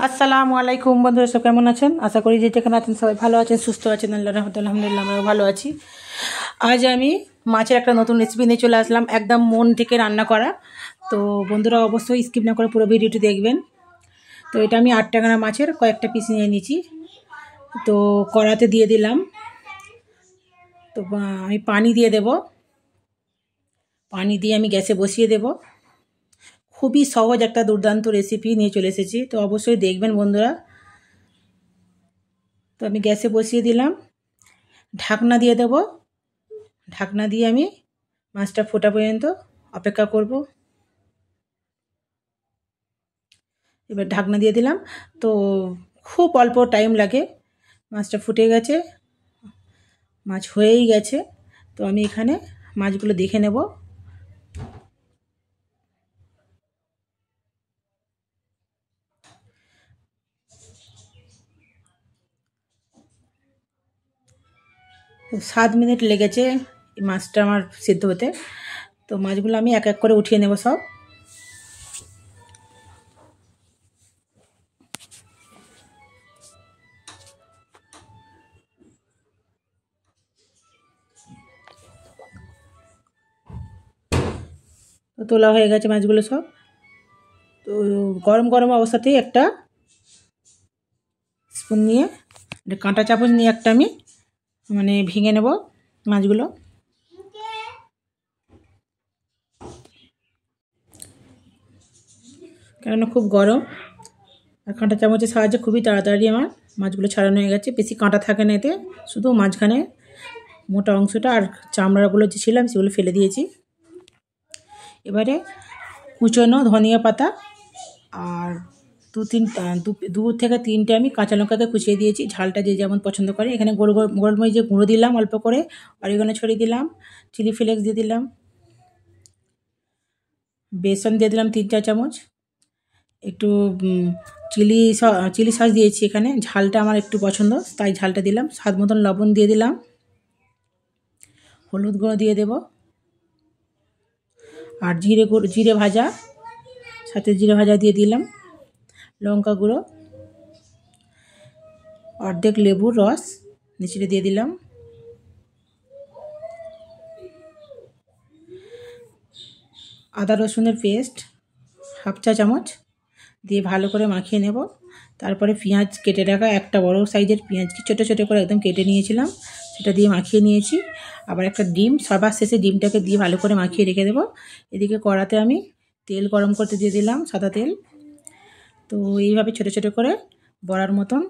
আসসালামু আলাইকুম বন্ধুরা, সব কেমন আছেন? আশা করি যে যেখানে আছেন সবাই ভালো আছেন, সুস্থ আছেন। আল্লাহর রহমতে আলহামদুলিল্লাহ আমরাও ভালো আছি। আজ আমি মাছের একটা নতুন রেসিপি নিয়ে চলে আসলাম, একদম মন থেকে রান্না করা। তো বন্ধুরা অবশ্যই স্কিপ না করে পুরো ভিডিওটি দেখবেন। তো এটা আমি 8 টাকার মাছের কয়েকটা পিস নিয়ে নিয়েছি। তো কড়াতে দিয়ে দিলাম। তো আমি পানি দিয়ে দেব। পানি দিয়ে আমি গ্যাসে বসিয়ে দেব। খুবই সহজ একটা দুর্দান্ত রেসিপি নিয়ে চলে এসেছি, তো অবশ্যই দেখবেন বন্ধুরা। তো আমি গ্যাসে বসিয়ে দিলাম, ঢাকনা দিয়ে দেব। ঢাকনা দিয়ে আমি মাছটা ফোটা পর্যন্ত অপেক্ষা করব। এবার ঢাকনা দিয়ে দিলাম। তো খুব অল্প টাইম লাগে, মাছটা ফুটে গেছে, মাছ হয়েই গেছে। তো আমি এখানে মাছগুলো দেখে নেব। তো 7 মিনিট লেগেছে এই মাছটা আমার সিদ্ধ হতে। তো মাছগুলো আমি এক এক করে উঠিয়ে নেব সব। তো তোলা হয়ে গেছে মাছগুলো সব। তো গরম গরম অবস্থাতেই একটা স্পুন নিয়ে, কাঁটা চামচ নিয়ে একটা আমি ভেঙে নেব মাছগুলো। কেননা খুব গরম, আর কাঁটা চামচের সাহায্যে খুবই তাড়াতাড়ি আমার মাছগুলো ছাড়ানো হয়ে গেছে। বেশি কাঁটা থাকে না এতে, শুধু মাঝখানে মোটা অংশটা আর চামড়াগুলো যে ছিলাম সেগুলো ফেলে দিয়েছি। এবারে কুচনো ধনিয়া পাতা আর দু থেকে তিনটে আমি কাঁচা লঙ্কাকে কুচিয়ে দিয়েছি, ঝালটা যে যেমন পছন্দ করে। এখানে গোলমরিচের গুঁড়ো দিলাম অল্প করে, অরিগানো ছড়িয়ে দিলাম, চিলি ফ্লেক্স দিয়ে দিলাম, বেসন দিয়ে দিলাম 3-4 চামচ, একটু চিলি সস দিয়েছি। এখানে ঝালটা আমার একটু পছন্দ তাই ঝালটা দিলাম। স্বাদ মতন লবণ দিয়ে দিলাম, হলুদ গুঁড়ো দিয়ে দেব, আর জিরে ভাজা, সাথে জিরে ভাজা দিয়ে দিলাম, লঙ্কা গুঁড়ো, অর্ধেক লেবুর রস নিচে দিয়ে দিলাম, আদা রসুনের পেস্ট 1/2 চা চামচ দিয়ে ভালো করে মাখিয়ে নেব। তারপরে পেঁয়াজ কেটে রাখা, একটা বড় সাইজের পেঁয়াজকে ছোটো ছোটো করে একদম কেটে নিয়েছিলাম, সেটা দিয়ে মাখিয়ে নিয়েছি। আবার একটা ডিম, সবার শেষে ডিমটাকে দিয়ে ভালো করে মাখিয়ে রেখে দেবো। এদিকে কড়াতে আমি তেল গরম করতে দিয়ে দিলাম, সাদা তেল। তো এইভাবে ছোটো ছোটো করে বড়ার মতন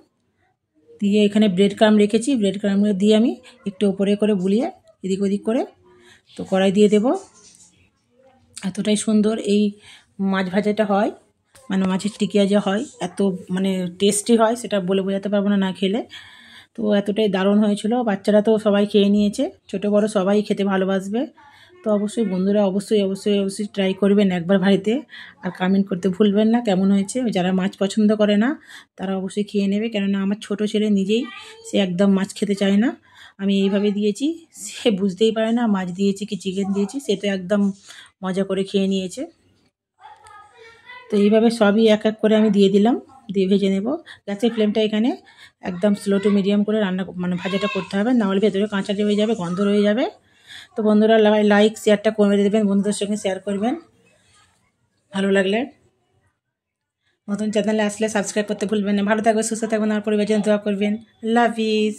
দিয়ে এখানে ব্রেড ক্রাম্ব রেখেছি, ব্রেড ক্রাম্ব দিয়ে আমি একটু ওপরে করে বুলিয়ে এদিক ওদিক করে তো কড়াই দিয়ে দেব। এতটাই সুন্দর এই মাছ ভাজাটা হয়, মাছের টিকিয়া যে হয়, এত টেস্টি হয় সেটা বলে বোঝাতে পারবো না, না খেলে। তো এতটাই দারুণ হয়েছিল, বাচ্চারা তো সবাই খেয়ে নিয়েছে, ছোটো বড় সবাই খেতে ভালোবাসবে। তো অবশ্যই বন্ধুরা অবশ্যই অবশ্যই অবশ্যই ট্রাই করবেন একবার বাড়িতে, আর কমেন্ট করতে ভুলবেন না কেমন হয়েছে। যারা মাছ পছন্দ করে না তারা অবশ্যই খেয়ে নেবে, কেননা আমার ছোট ছেলে নিজেই সে একদম মাছ খেতে চায় না। আমি এইভাবে দিয়েছি, সে বুঝতেই পারে না মাছ দিয়েছি কি চিকেন দিয়েছি, সে তো একদম মজা করে খেয়ে নিয়েছে। তো এইভাবে সবই এক এক করে আমি দিয়ে দিলাম, দিয়ে ভেজে নেব। গ্যাসের ফ্লেমটা এখানে একদম স্লো টু মিডিয়াম করে রান্না ভাজাটা করতে হবে, নাহলে ভেতরে কাঁচা রয়ে যাবে, গন্ধ রয়ে যাবে। তো বন্ধুরা লাইক শেয়ারটা করে দেবেন, বন্ধুদের সঙ্গে শেয়ার করবেন ভালো লাগলে। নতুন চ্যানেলে আসলে সাবস্ক্রাইব করতে ভুলবেন না। ভালো থাকবেন, সুস্থ থাকবেন, আর পরিবারের জন্য দোয়া করবেন। Love is.